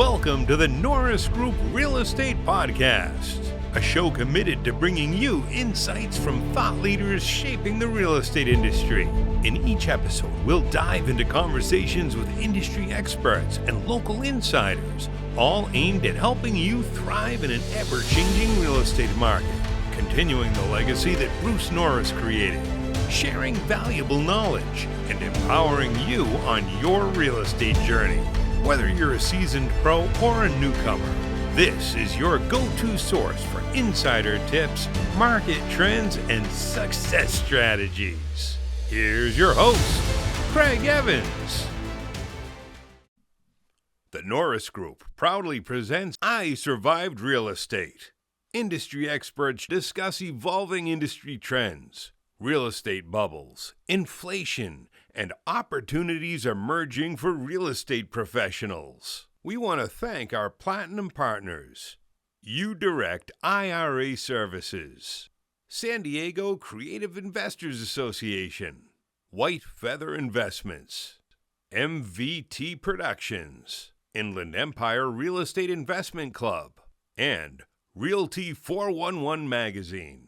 Welcome to the Norris Group Real Estate Podcast, a show committed to bringing you insights from thought leaders shaping the real estate industry. In each episode, we'll dive into conversations with industry experts and local insiders, all aimed at helping you thrive in an ever-changing real estate market, continuing the legacy that Bruce Norris created, sharing valuable knowledge, and empowering you on your real estate journey. Whether you're a seasoned pro or a newcomer, this is your go-to source for insider tips, market trends, and success strategies. Here's your host, Craig Evans. The Norris Group proudly presents I Survived Real Estate. Industry experts discuss evolving industry trends, real estate bubbles, inflation, and opportunities emerging for real estate professionals. We want to thank our platinum partners, UDirect IRA Services, San Diego Creative Investors Association, White Feather Investments, MVT Productions, Inland Empire Real Estate Investment Club, and Realty 411 Magazine.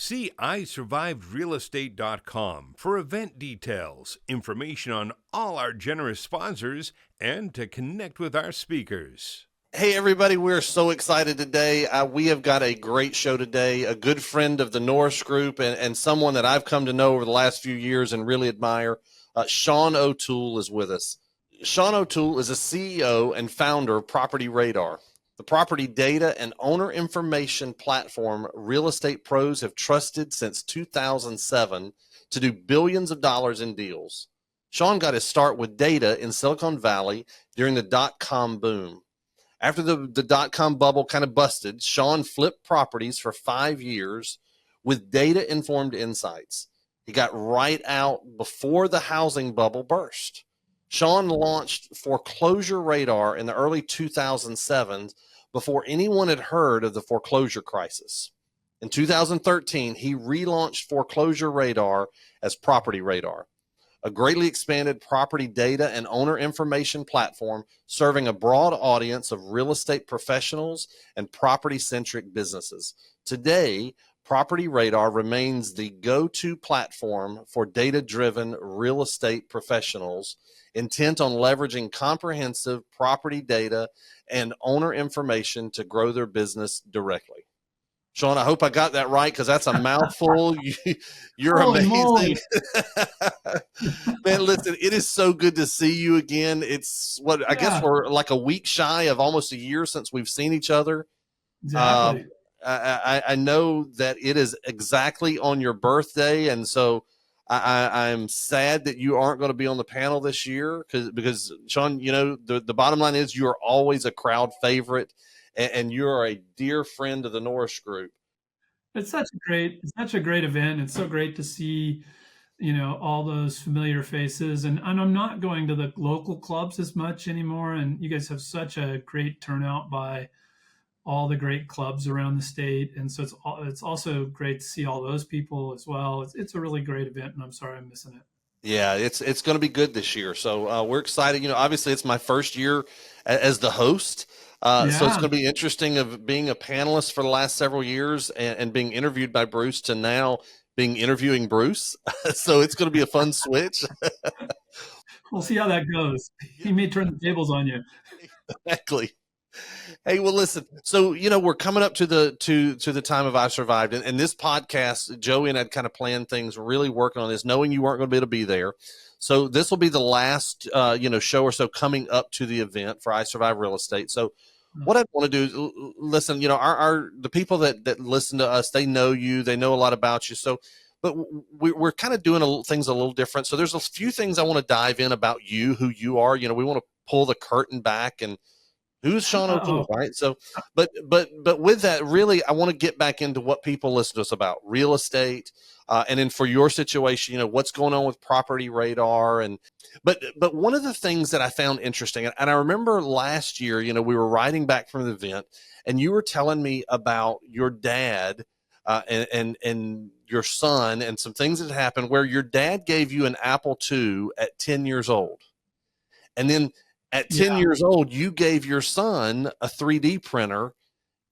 See AIsurvivedRealEstate.com for event details, information on all our generous sponsors, and to connect with our speakers. Hey, everybody, we're so excited today. We have got a great show today. A good friend of the Norris Group and someone that I've come to know over the last few years and really admire. Sean O'Toole is with us. Sean O'Toole is a CEO and founder of PropertyRadar, the property data and owner information platform real estate pros have trusted since 2007 to do billions of dollars in deals. Sean got his start with data in Silicon Valley during the dot-com boom. After the dot-com bubble kind of busted, Sean flipped properties for 5 years with data-informed insights. He got right out before the housing bubble burst. Sean launched ForeclosureRadar in the early 2007s before anyone had heard of the foreclosure crisis. In 2013, he relaunched ForeclosureRadar as PropertyRadar, a greatly expanded property data and owner information platform serving a broad audience of real estate professionals and property-centric businesses. Today, PropertyRadar remains the go-to platform for data-driven real estate professionals intent on leveraging comprehensive property data and owner information to grow their business directly. Sean, I hope I got that right because that's a mouthful. You're amazing. Man, listen, it is so good to see you again. It's I guess we're like a week shy of almost a year since we've seen each other. Exactly. I know that it is exactly on your birthday, and so I'm sad that you aren't going to be on the panel this year because Sean, you know, the bottom line is you are always a crowd favorite, and you are a dear friend of the Norris Group. It's such a great event. It's so great to see, you know, all those familiar faces, and I'm not going to the local clubs as much anymore. And you guys have such a great turnout by all the great clubs around the state, and so it's also great to see all those people as well. It's a really great event, and I'm sorry I'm missing it. Yeah, it's going to be good this year, so we're excited. You know, obviously it's my first year as the host, so it's going to be interesting of being a panelist for the last several years and being interviewed by Bruce to now interviewing Bruce. So it's going to be a fun switch. We'll see how that goes. He may turn the tables on you. Exactly. Hey, well, listen, so, you know, we're coming up to the time of I Survived, and this podcast, Joey and I'd kind of planned things, really working on this, knowing you weren't going to be able to be there. So this will be the last, show or so coming up to the event for I Survived Real Estate. So what I want to do is listen, you know, the people that listen to us, they know you, they know a lot about you. So, but we're kind of doing things a little different. So there's a few things I want to dive in about you, who you are. You know, we want to pull the curtain back and who's Sean O'Toole, right? So, but with that, really, I want to get back into what people listen to us about, real estate, and then for your situation, you know, what's going on with PropertyRadar, but one of the things that I found interesting, and I remember last year, you know, we were riding back from the event, and you were telling me about your dad and your son, and some things that happened where your dad gave you an Apple II at 10 years old, and then At 10 Yeah. years old, you gave your son a 3D printer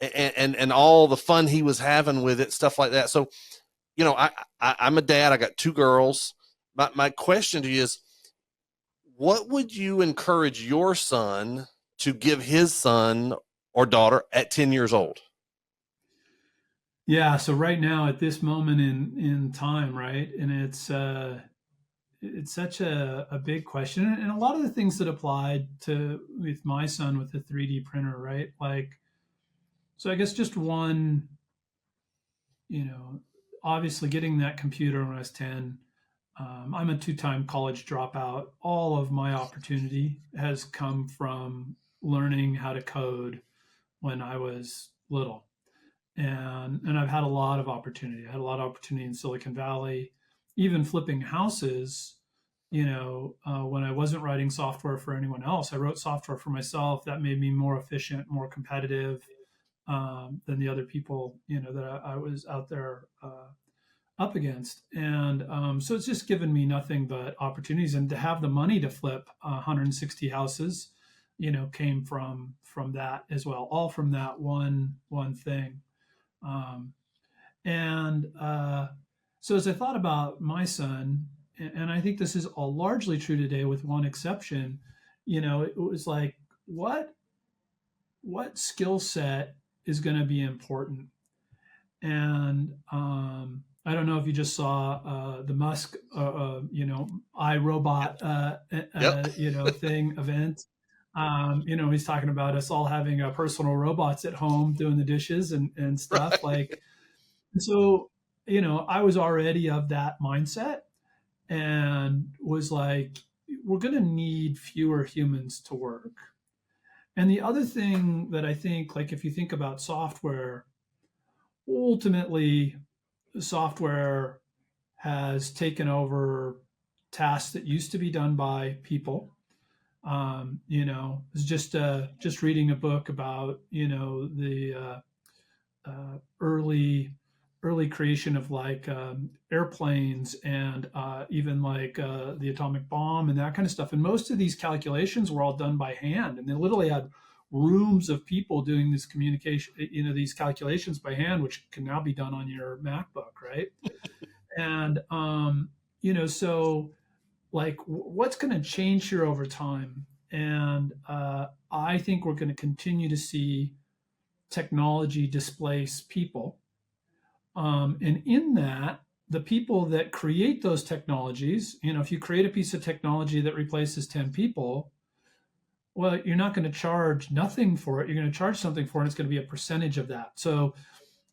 and all the fun he was having with it, stuff like that. So, I'm a dad. I got two girls. My question to you is, what would you encourage your son to give his son or daughter at 10 years old? Yeah. So right now at this moment in time, right. And it's such a big question. And a lot of the things that applied to with my son with the 3D printer, right? Like, so I guess just one, you know, obviously getting that computer when I was 10. I'm a two-time college dropout. All of my opportunity has come from learning how to code when I was little. And I've had a lot of opportunity. I had a lot of opportunity in Silicon Valley, even flipping houses. When I wasn't writing software for anyone else, I wrote software for myself. That made me more efficient, more competitive than the other people, that I was out there up against. And so it's just given me nothing but opportunities. And to have the money to flip 160 houses, came from that as well, all from that one thing. Um, and so as I thought about my son, and I think this is all largely true today with one exception, it was like, what skill set is going to be important? And I don't know if you just saw the Musk, iRobot, Yep. thing event. He's talking about us all having personal robots at home doing the dishes and stuff Right. like. So, I was already of that mindset and was like, we're going to need fewer humans to work. And the other thing that I think, like, if you think about software, ultimately, software has taken over tasks that used to be done by people. It's just reading a book about the early creation of like airplanes and even like the atomic bomb and that kind of stuff. And most of these calculations were all done by hand, and they literally had rooms of people doing this communication, these calculations by hand, which can now be done on your MacBook, right? And so like what's going to change here over time? And I think we're going to continue to see technology displace people. And in that, the people that create those technologies, if you create a piece of technology that replaces 10 people, well, you're not going to charge nothing for it. You're going to charge something for it. And it's going to be a percentage of that. So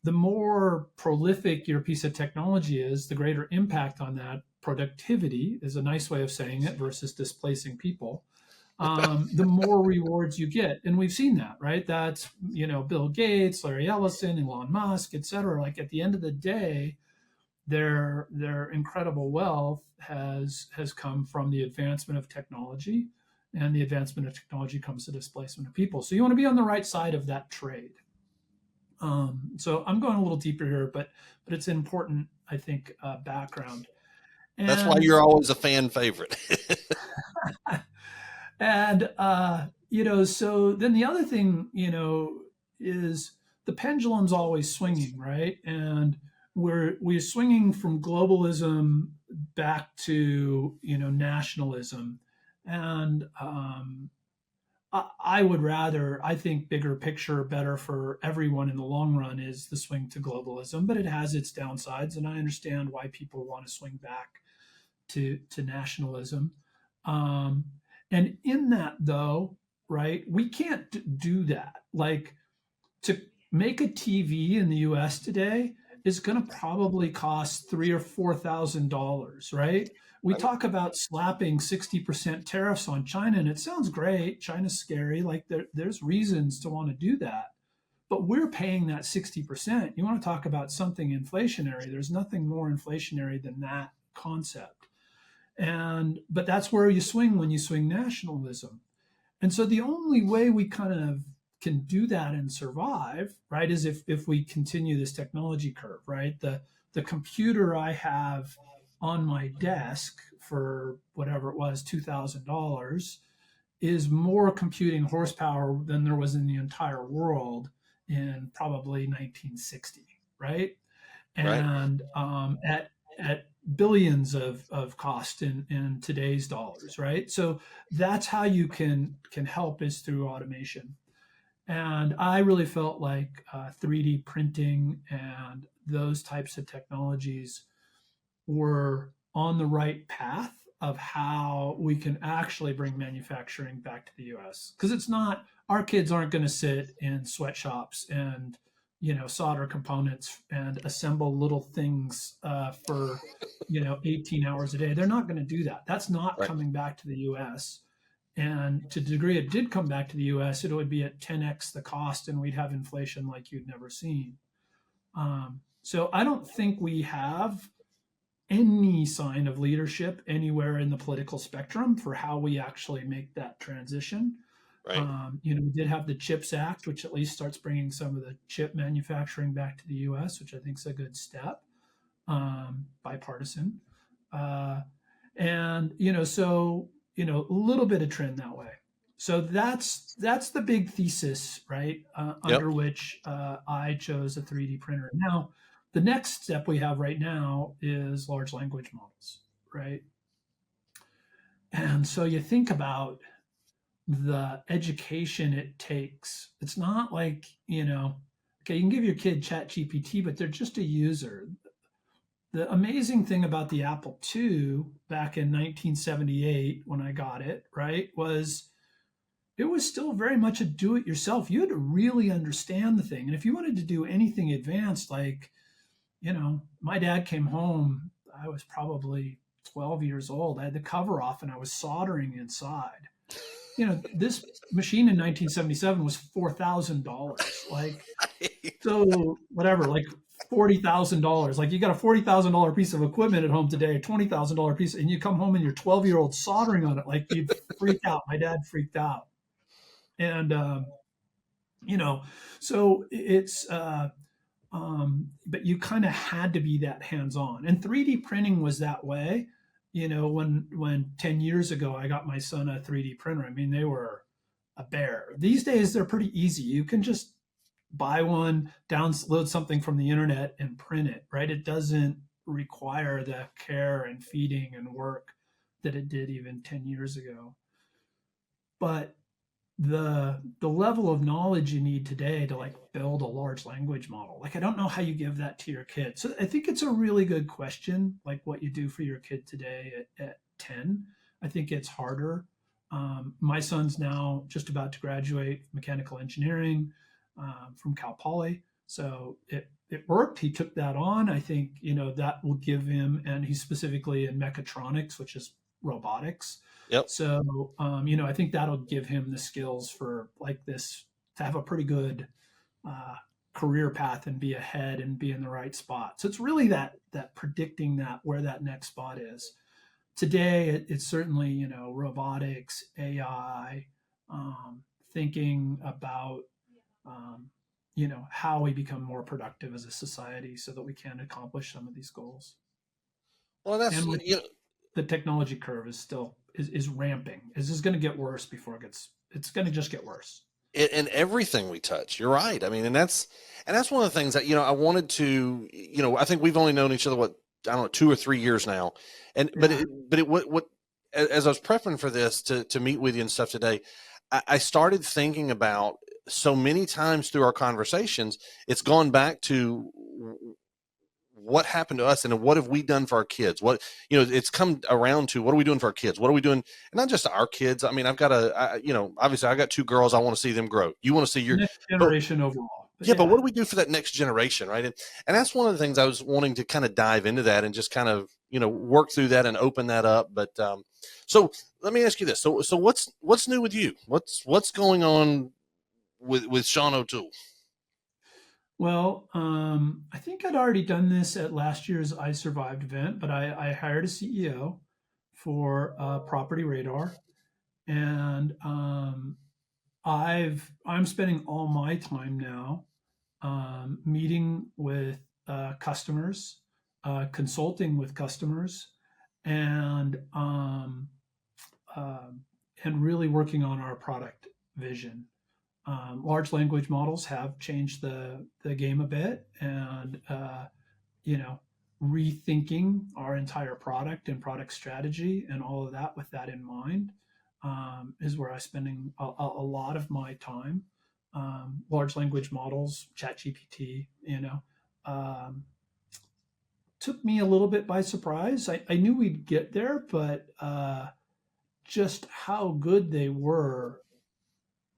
the more prolific your piece of technology is, the greater impact on that productivity is a nice way of saying it versus displacing people. The more rewards you get. And we've seen that, right? That's, Bill Gates, Larry Ellison, Elon Musk, et cetera. Like at the end of the day, their incredible wealth has come from the advancement of technology, and the advancement of technology comes to displacement of people. So you want to be on the right side of that trade. So I'm going a little deeper here, but it's important, I think, background. That's why And you're always a fan favorite. And so then the other thing, is the pendulum's always swinging, right? And we're swinging from globalism back to nationalism, and I would rather, I think, bigger picture, better for everyone in the long run is the swing to globalism, but it has its downsides, and I understand why people want to swing back to nationalism. Um, and in that, though, right, we can't do that. Like to make a TV in the U.S. today is going to probably cost $3,000 or $4,000, right? We talk about slapping 60% tariffs on China, and it sounds great. China's scary. Like there's reasons to want to do that, but we're paying that 60%. You want to talk about something inflationary? There's nothing more inflationary than that concept. But that's where you swing when you swing nationalism. And so the only way we kind of can do that and survive, right, is if we continue this technology curve, right? The computer I have on my desk for whatever it was, $2,000, is more computing horsepower than there was in the entire world in probably 1960, right? Right. And at billions of cost in today's dollars, right? So that's how you can help is through automation. And I really felt like 3D printing and those types of technologies were on the right path of how we can actually bring manufacturing back to the US. Because it's not, our kids aren't going to sit in sweatshops and solder components and assemble little things for 18 hours a day. They're not going to do that. That's not Right. coming back to the US. And to the degree it did come back to the US, it would be at 10x the cost, and we'd have inflation like you'd never seen. So I don't think we have any sign of leadership anywhere in the political spectrum for how we actually make that transition. Right. We did have the CHIPS Act, which at least starts bringing some of the chip manufacturing back to the U.S., which I think is a good step, bipartisan. And so a little bit of trend that way. So that's the big thesis, right? Under which I chose a 3D printer. Now, the next step we have right now is large language models, right? And so you think about the education it takes. It's not like, okay, you can give your kid Chat GPT, but they're just a user. The amazing thing about the Apple II back in 1978, when I got it, right, was it was still very much a do-it-yourself. You had to really understand the thing. And if you wanted to do anything advanced, like, my dad came home, I was probably 12 years old. I had the cover off and I was soldering inside. This machine in 1977 was $4,000. Like, so whatever, like $40,000. Like, you got a $40,000 piece of equipment at home today, a $20,000 piece, and you come home and you're 12-year-old soldering on it. Like, you'd freak out. My dad freaked out. And, so it's, but you kind of had to be that hands-on. And 3D printing was that way. When 10 years ago I got my son a 3D printer, I mean, they were a bear. These days they're pretty easy. You can just buy one, download something from the internet and print it, right? It doesn't require the care and feeding and work that it did even 10 years ago. But the level of knowledge you need today to like build a large language model, like, I don't know how you give that to your kid. So I think it's a really good question, like what you do for your kid today at 10. I think it's harder. My son's now just about to graduate mechanical engineering from Cal Poly, so it worked. He took that on. I think that will give him, and he's specifically in mechatronics, which is robotics. Yep. So, I think that'll give him the skills for like this, to have a pretty good career path and be ahead and be in the right spot. So it's really that predicting that where that next spot is. Today, it's certainly, robotics, AI, thinking about, how we become more productive as a society so that we can accomplish some of these goals. Well, that's, and the technology curve is still is ramping. This is going to get worse before it's going to just get worse. And everything we touch, you're right. I mean, and that's one of the things that, I wanted to, I think we've only known each other, I don't know, 2 or 3 years now. And, Yeah. what, as I was prepping for this to meet with you and stuff today, I started thinking about so many times through our conversations, it's gone back to what happened to us and what have we done for our kids? What, it's come around to, what are we doing for our kids? What are we doing? And not just our kids. I mean, I've got obviously I got 2 girls. I want to see them grow. You want to see your next generation overall. But what do we do for that next generation? Right. And that's one of the things I was wanting to kind of dive into that and just kind of, work through that and open that up. But, so let me ask you this. So what's new with you? What's going on with Sean O'Toole? Well, I think I'd already done this at last year's I Survived event, but I hired a CEO for PropertyRadar, and I'm spending all my time now meeting with customers, consulting with customers, and and really working on our product vision. Large language models have changed the game a bit, and you know, rethinking our entire product and product strategy and all of that with that in mind is where I'm spending a lot of my time. Large language models, ChatGPT, um, took me a little bit by surprise. I knew we'd get there, but just how good they were,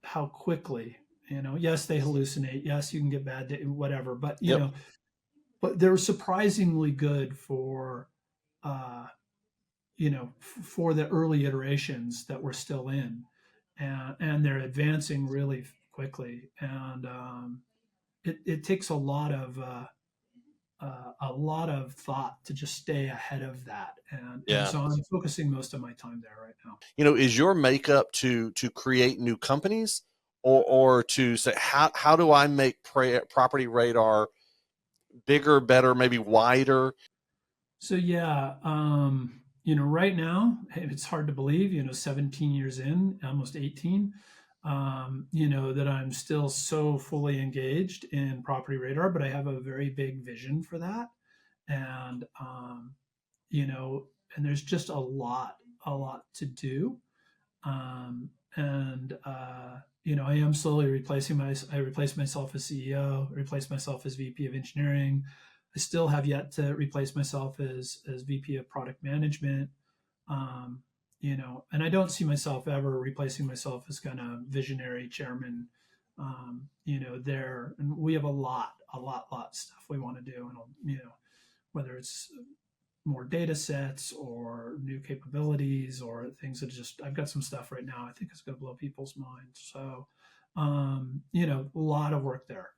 how quickly, yes, they hallucinate. Yes, you can get bad, whatever, but Yep. but they're surprisingly good for, uh, for the early iterations that we're still in, and they're advancing really quickly. And it takes a lot of thought to just stay ahead of that. And Yeah. so I'm focusing most of my time there right now. Is your makeup to create new companies, or to say, how do I make Property Radar bigger, better, maybe wider? So yeah, right now it's hard to believe, 17 years in, almost 18, that I'm still so fully engaged in Property Radar, but I have a very big vision for that. And, you know, and there's just a lot to do. And I am slowly I replaced myself as CEO, replaced myself as VP of engineering. I still have yet to replace myself as VP of product management. Um, and I don't see myself ever replacing myself as kind of visionary chairman. There, and we have a lot of stuff we want to do, and whether it's more data sets or new capabilities or things that just, I've got some stuff right now I think is going to blow people's minds. So, a lot of work there.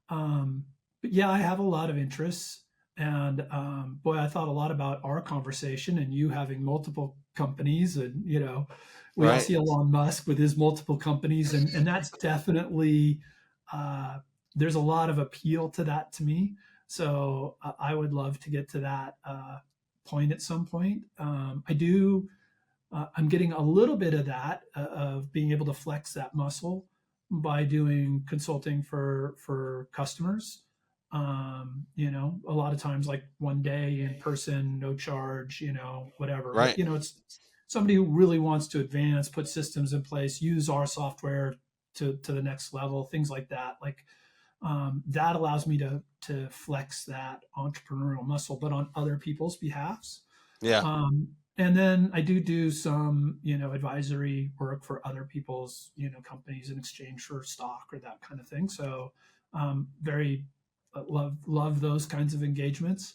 But yeah, I have a lot of interests. And boy, I thought a lot about our conversation and you having multiple companies. And, we all Right. see Elon Musk with his multiple companies. And that's definitely, there's a lot of appeal to that to me. So I would love to get to that point at some point. I'm getting a little bit of that, of being able to flex that muscle by doing consulting for customers. A lot of times, like one day in person, no charge, whatever. But Right. it's somebody who really wants to advance, put systems in place, use our software to the next level, things like that. Like that allows me to flex that entrepreneurial muscle, but on other people's behalfs. Yeah. And then I do some, advisory work for other people's, companies in exchange for stock or that kind of thing. So very love those kinds of engagements.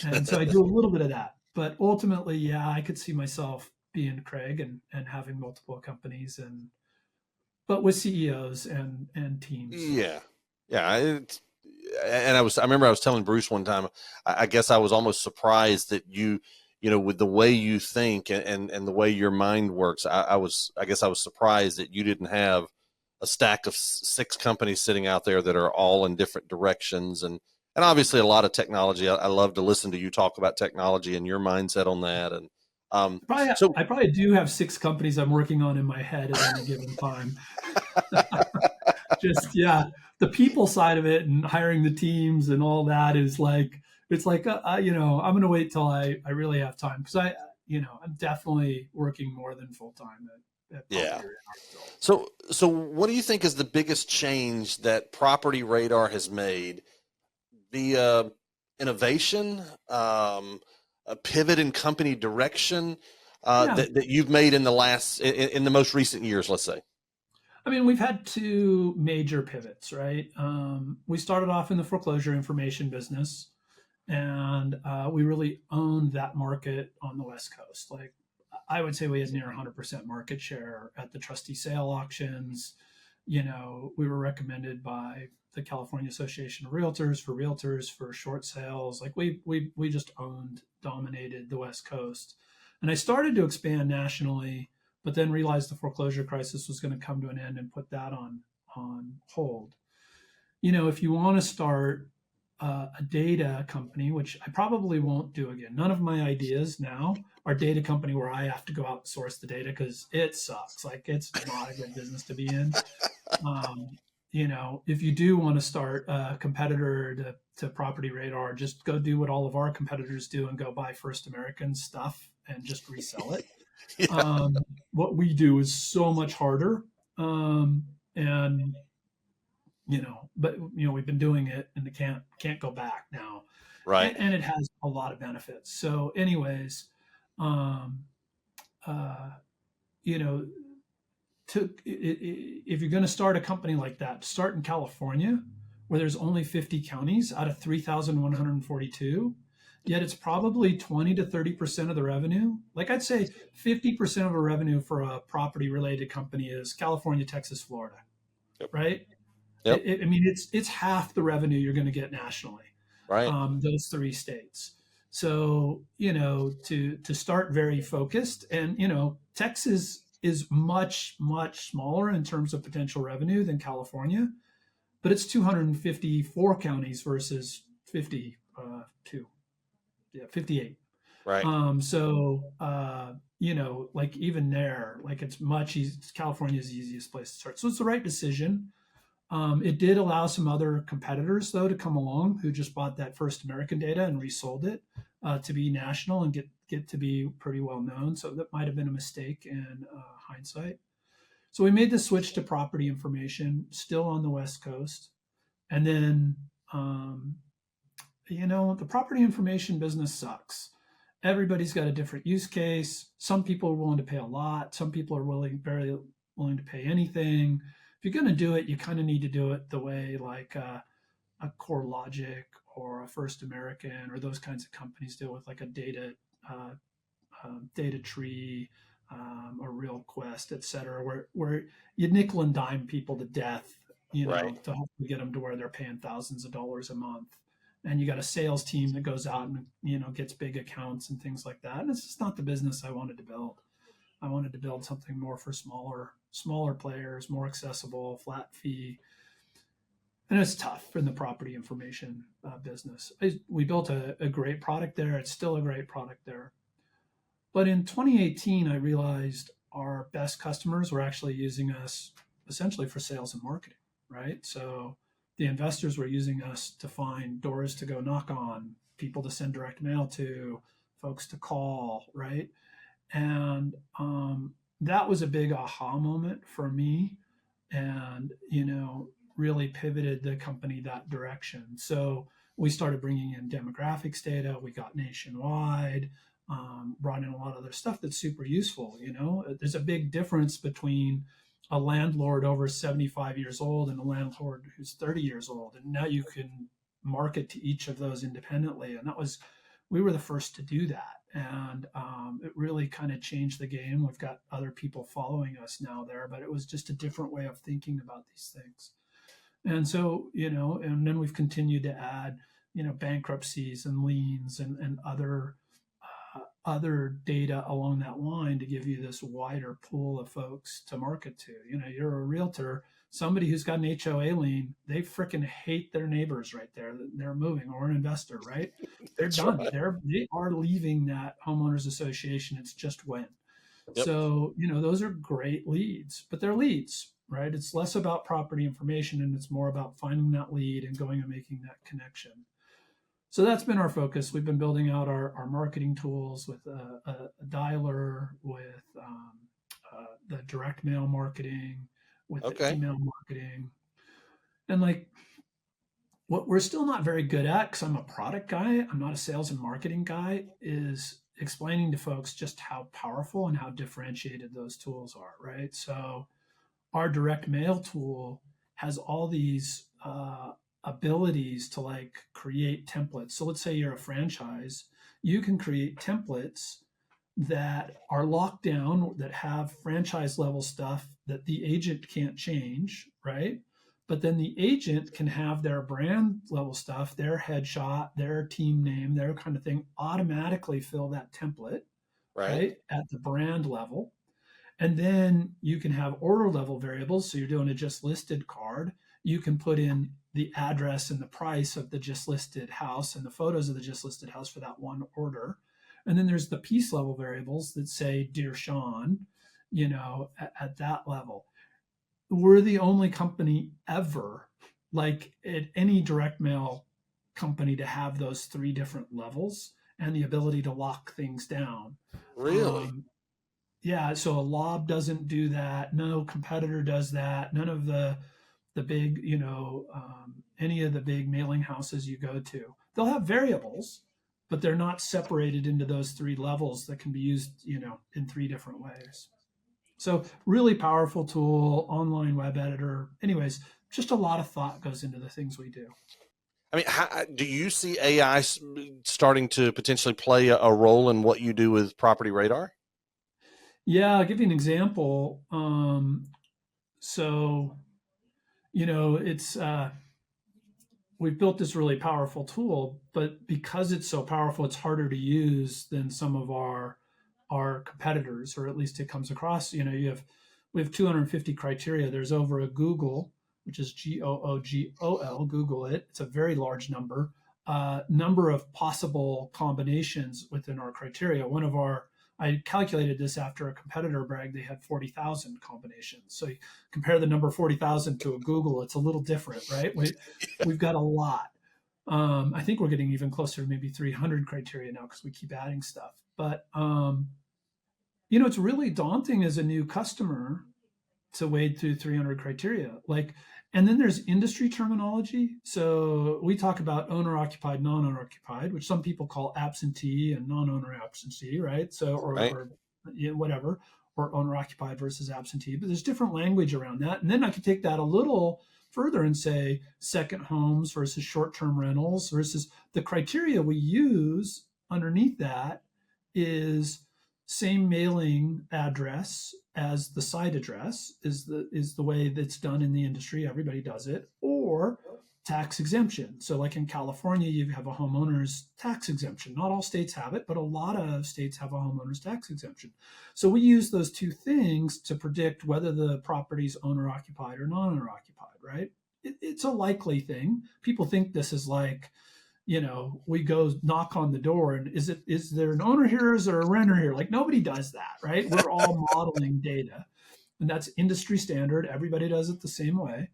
And so I do a little bit of that. But ultimately, yeah, I could see myself being Craig and having multiple companies, but with CEOs and teams. Yeah. Yeah. And I remember I was telling Bruce one time, I guess I was almost surprised that with the way you think and the way your mind works, I guess I was surprised that you didn't have a stack of 6 companies sitting out there that are all in different directions. And obviously a lot of technology. I love to listen to you talk about technology and your mindset on that. And I probably do have 6 companies I'm working on in my head at any given time. Just, yeah, the people side of it and hiring the teams and all that is like, it's like, I'm going to wait till I really have time. Cause I'm definitely working more than full time at yeah. So what do you think is the biggest change that Property Radar has made? The innovation, a pivot in company direction that you've made in the most recent years, let's say? I mean, we've had 2 major pivots, right? We started off in the foreclosure information business, and we really owned that market on the West Coast. Like, I would say we had near 100% market share at the trustee sale auctions. We were recommended by the California Association of Realtors for short sales. Like we just dominated the West Coast. And I started to expand nationally, but then realized the foreclosure crisis was going to come to an end and put that on hold. If you want to start a data company, which I probably won't do again, none of my ideas now our data company where I have to go out and source the data because it sucks. Like it's not a good business to be in. Um, if you do want to start a competitor to PropertyRadar, just go do what all of our competitors do and go buy First American stuff and just resell it. Yeah. What we do is so much harder. And but we've been doing it and it can't go back now. Right. And it has a lot of benefits. So anyways, um, uh, you know, if you're going to start a company like that, start in California, where there's only 50 counties out of 3,142. Yet it's probably 20 to 30% of the revenue. Like I'd say 50% of the revenue for a property related company is California, Texas, Florida, Yep. right? Yep. I mean, it's half the revenue you're going to get nationally, Right. those three states. So, to start very focused, and, Texas is much, much smaller in terms of potential revenue than California, but it's 254 counties versus 58. Right. Like even there, like it's much easier. California is the easiest place to start. So it's the right decision. It did allow some other competitors, though, to come along who just bought that First American data and resold it to be national and get to be pretty well known. So that might have been a mistake in hindsight. So we made the switch to property information, still on the West Coast. And then, the property information business sucks. Everybody's got a different use case. Some people are willing to pay a lot. Some people are very willing to pay anything. If you're going to do it, you kind of need to do it the way like a CoreLogic or a First American or those kinds of companies do with like a data tree, a RealQuest, et cetera, where you nickel and dime people to death, Right. to hopefully get them to where they're paying thousands of dollars a month. And you got a sales team that goes out and, gets big accounts and things like that. And it's just not the business I wanted to build. I wanted to build something more for smaller players, more accessible, flat fee. And it's tough in the property information business. We built a great product there. It's still a great product there. But in 2018, I realized our best customers were actually using us essentially for sales and marketing, right? So the investors were using us to find doors to go knock on, people to send direct mail to, folks to call, right? And that was a big aha moment for me, and really pivoted the company that direction. So we started bringing in demographics data. We got nationwide, brought in a lot of other stuff that's super useful. There's a big difference between a landlord over 75 years old and a landlord who's 30 years old, and now you can market to each of those independently. And we were the first to do that. And it really kind of changed the game. We've got other people following us now there, but it was just a different way of thinking about these things. And so, and then we've continued to add, bankruptcies and liens and other data along that line to give you this wider pool of folks to market to. You're a realtor, somebody who's got an HOA lien, they freaking hate their neighbors right there. They're moving, or an investor, right? They're done. Right. They are leaving that homeowners association. It's just when. Yep. So, those are great leads, but they're leads, right? It's less about property information and it's more about finding that lead and going and making that connection. So that's been our focus. We've been building out our marketing tools with a dialer, with the direct mail marketing, with the email marketing. And like what we're still not very good at, because I'm a product guy, I'm not a sales and marketing guy, is explaining to folks just how powerful and how differentiated those tools are, right? So our direct mail tool has all these abilities to like create templates. So let's say you're a franchise, you can create templates that are locked down, that have franchise level stuff that the agent can't change, right? But then the agent can have their brand level stuff, their headshot, their team name, their kind of thing, automatically fill that template, right? At the brand level. And then you can have order level variables. So you're doing a just listed card. You can put in the address and the price of the just listed house and the photos of the just listed house for that one order. And then there's the piece level variables that say, Dear Sean, at that level. We're the only company ever, like at any direct mail company, to have those three different levels and the ability to lock things down. Really? Yeah, so a lob doesn't do that. No competitor does that. None of the big, any of the big mailing houses you go to. They'll have variables, but they're not separated into those three levels that can be used, in three different ways. So really powerful tool, online web editor. Anyways, just a lot of thought goes into the things we do. I mean, do you see AI starting to potentially play a role in what you do with Property Radar? Yeah, I'll give you an example. So, it's we've built this really powerful tool, but because it's so powerful, it's harder to use than some of our competitors, or at least it comes across. We have 250 criteria. There's over a Google, which is Googol, Google it. It's a very large number. Number of possible combinations within our criteria. I calculated this after a competitor bragged they had 40,000 combinations. So you compare the number 40,000 to a Google, it's a little different, right? We've got a lot. I think we're getting even closer to maybe 300 criteria now because we keep adding stuff. But, it's really daunting as a new customer to wade through 300 criteria. And then there's industry terminology. So we talk about owner occupied, non-owner occupied, which some people call absentee and non-owner absentee, right? So, or whatever, or owner occupied versus absentee. But there's different language around that. And then I could take that a little further and say second homes versus short-term rentals versus the criteria we use underneath that is same mailing address as the site address is the way that's done in the industry. Everybody does it. Or tax exemption. So like in California, you have a homeowner's tax exemption. Not all states have it, but a lot of states have a homeowner's tax exemption. So we use those two things to predict whether the property's owner occupied or non-owner occupied, right? It's a likely thing. People think this is like, we go knock on the door and is there an owner here? Is there a renter here? Like nobody does that, right? We're all modeling data, and that's industry standard. Everybody does it the same way.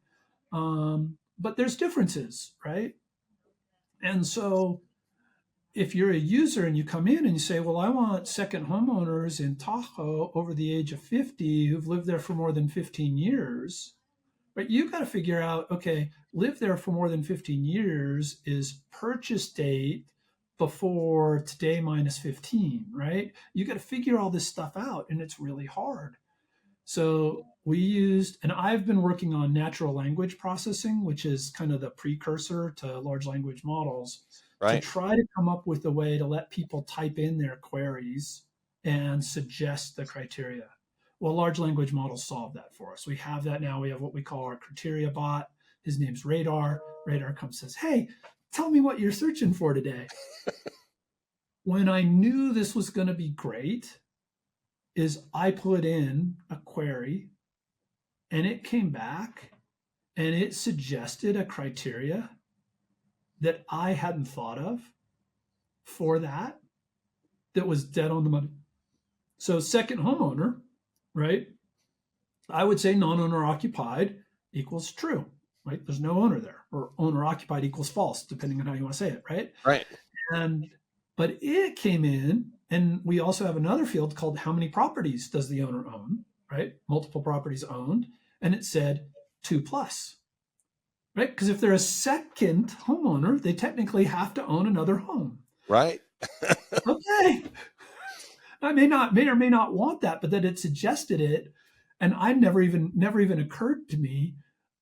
But there's differences, right? And so if you're a user and you come in and you say, well, I want second homeowners in Tahoe over the age of 50 who've lived there for more than 15 years, but you got to figure out, okay, live there for more than 15 years is purchase date before today minus 15, right? You got to figure all this stuff out, and it's really hard. So we used, and I've been working on natural language processing, which is kind of the precursor to large language models, right, to try to come up with a way to let people type in their queries and suggest the criteria. Well, large language models solve that for us. We have that now. We have what we call our criteria bot. His name's Radar. Radar comes and says, hey, tell me what you're searching for today. When I knew this was going to be great, is I put in a query and it came back and it suggested a criteria that I hadn't thought of for that was dead on the money. So second homeowner, right? I would say non-owner occupied equals true, right? There's no owner there, or owner occupied equals false, depending on how you want to say it, right? Right. But it came in, and we also have another field called how many properties does the owner own, right? Multiple properties owned, and it said 2+, right? Because if they're a second homeowner, they technically have to own another home. Right. Okay. I may or may not want that, but that it suggested it, and I never even occurred to me.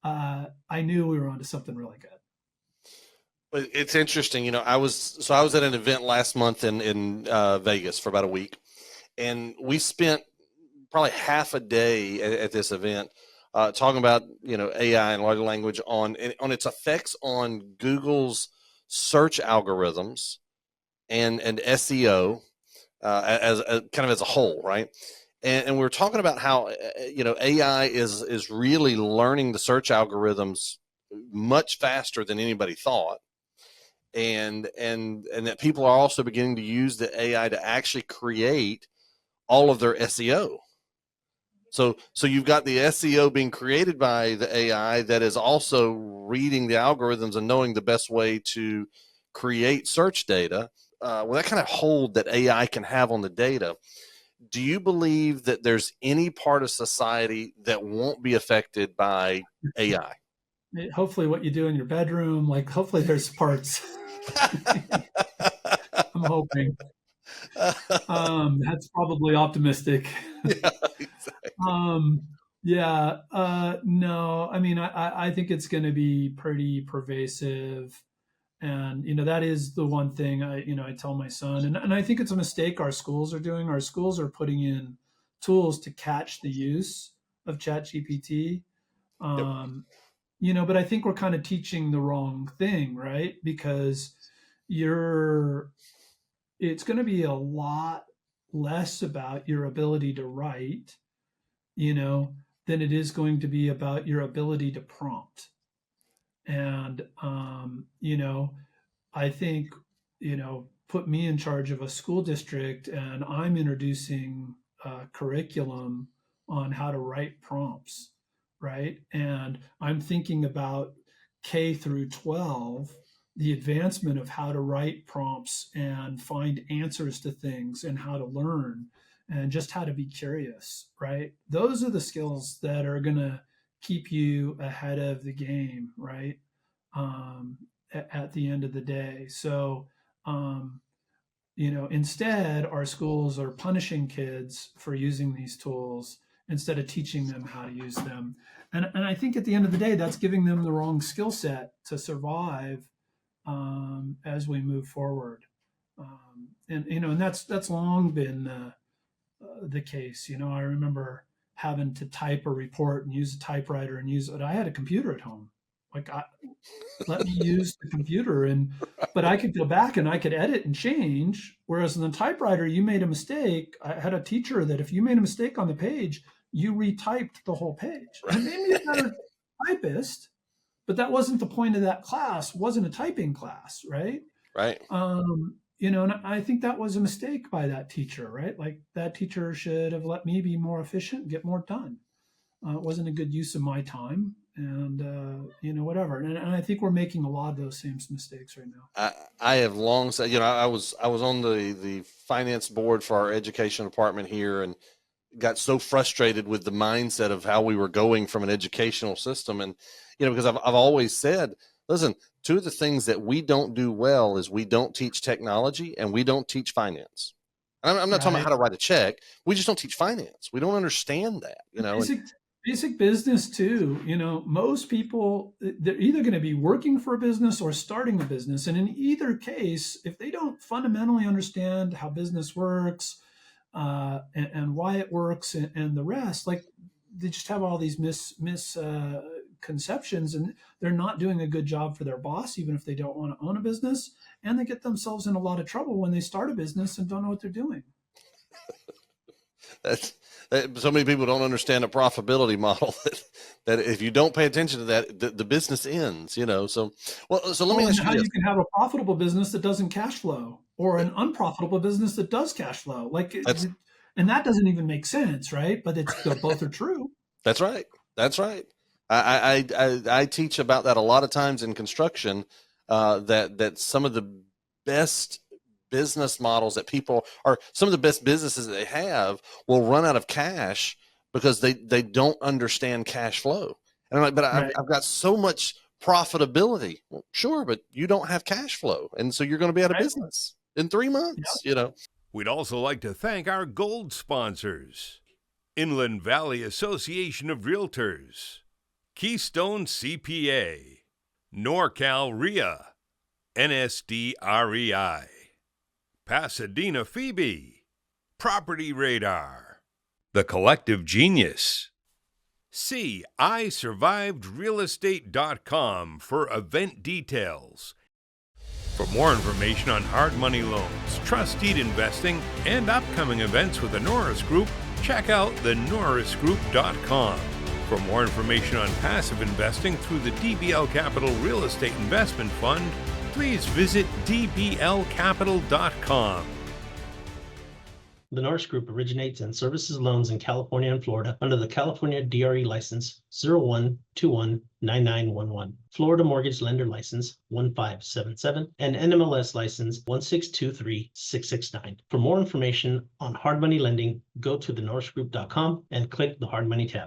I knew we were onto something really good. But it's interesting, I was at an event last month in Vegas for about a week, and we spent probably half a day at this event talking about AI and large language on its effects on Google's search algorithms and SEO. As a whole, right? And we're talking about how AI is really learning the search algorithms much faster than anybody thought, and that people are also beginning to use the AI to actually create all of their SEO. So you've got the SEO being created by the AI that is also reading the algorithms and knowing the best way to create search data. With that kind of hold that AI can have on the data, do you believe that there's any part of society that won't be affected by AI? Hopefully what you do in your bedroom, like hopefully there's parts. I'm hoping. That's probably optimistic. Yeah, exactly. No, I mean, I think it's going to be pretty pervasive. And, that is the one thing I tell my son, and I think it's a mistake our schools are doing. Our schools are putting in tools to catch the use of ChatGPT. Yep. But I think we're kind of teaching the wrong thing, right? Because it's going to be a lot less about your ability to write, than it is going to be about your ability to prompt. And, I think, put me in charge of a school district and I'm introducing a curriculum on how to write prompts, right? And I'm thinking about K through 12, the advancement of how to write prompts and find answers to things and how to learn and just how to be curious, right? Those are the skills that are going to keep you ahead of the game, right? At the end of the day. So, instead, our schools are punishing kids for using these tools instead of teaching them how to use them. And I think at the end of the day, that's giving them the wrong skill set to survive as we move forward. And that's long been the case. I remember having to type a report and use a typewriter and use it. I had a computer at home. Like, let me use the computer, but I could go back and I could edit and change. Whereas in the typewriter, you made a mistake. I had a teacher that if you made a mistake on the page, you retyped the whole page. And it made me a better typist, but that wasn't the point of that class. It wasn't a typing class, right? Right. And I think that was a mistake by that teacher, right? Like, that teacher should have let me be more efficient, get more done. It wasn't a good use of my time. And whatever, and I think we're making a lot of those same mistakes right now. I have long said, I was on the finance board for our education department here, and got so frustrated with the mindset of how we were going from an educational system, and because I've always said, listen, two of the things that we don't do well is we don't teach technology and we don't teach finance. I'm not talking about how to write a check. We just don't teach finance. We don't understand that, Basic business too. Most people, they're either going to be working for a business or starting a business. And in either case, if they don't fundamentally understand how business works and why it works and the rest, like, they just have all these misconceptions, and they're not doing a good job for their boss, even if they don't want to own a business. And they get themselves in a lot of trouble when they start a business and don't know what they're doing. So many people don't understand a profitability model that if you don't pay attention to that, the business ends, so let me ask you how this. You can have a profitable business that doesn't cash flow, or an unprofitable business that does cash flow. And that doesn't even make sense, right? But both are true. That's right. I teach about that a lot of times in construction, that some of the best business models that people are, some of the best businesses that they have will run out of cash because they don't understand cash flow. And I'm like, but I've got so much profitability. Well, sure, but you don't have cash flow. And so you're going to be out of business in 3 months, We'd also like to thank our gold sponsors: Inland Valley Association of Realtors, Keystone CPA, NorCal RIA, NSD REI, Pasadena Phoebe, PropertyRadar, The Collective Genius. See AIsurvivedRealEstate.com for event details. For more information on hard money loans, trust deed investing, and upcoming events with the Norris Group, check out thenorrisgroup.com. For more information on passive investing through the DBL Capital Real Estate Investment Fund, please visit dblcapital.com. The Norris Group originates and services loans in California and Florida under the California DRE license 01219911, Florida Mortgage Lender license 1577, and NMLS license 1623669. For more information on hard money lending, go to thenorrisgroup.com and click the hard money tab.